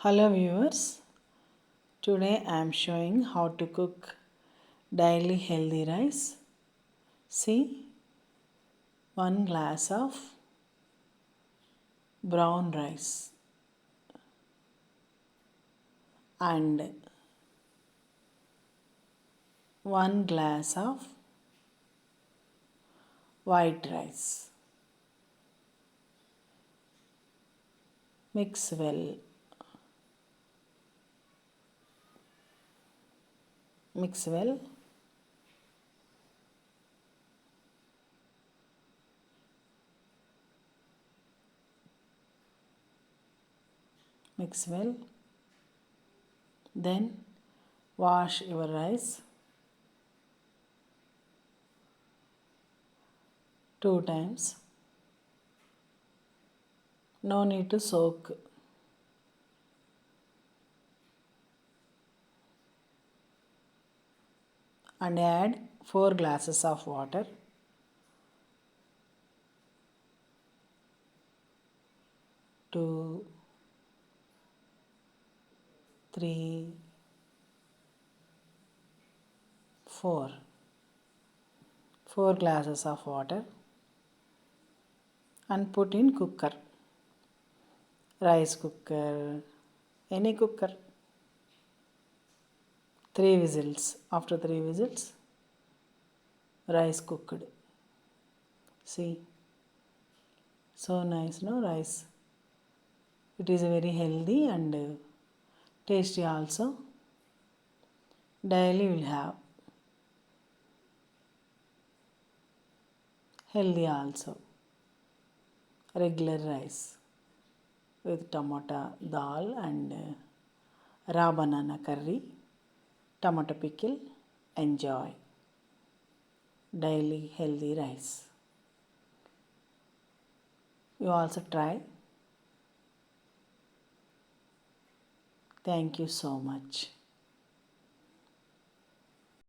Hello viewers, today I am showing how to cook daily healthy rice. See, 1 glass of brown rice and 1 glass of white rice. Mix well. Mix well. Mix well. Then wash your rice 2 times. No need to soak. And add 4 glasses of water. 2, 3, 4. 4 glasses of water and put in cooker. Rice cooker, any cooker. 3 whistles. After 3 whistles, rice cooked. See, so nice, no rice. It is very healthy and tasty also. Daily will have. Healthy also. Regular rice with tomato dal and raw banana curry, tomato pickle. Enjoy. Daily healthy rice. You also try. Thank you so much.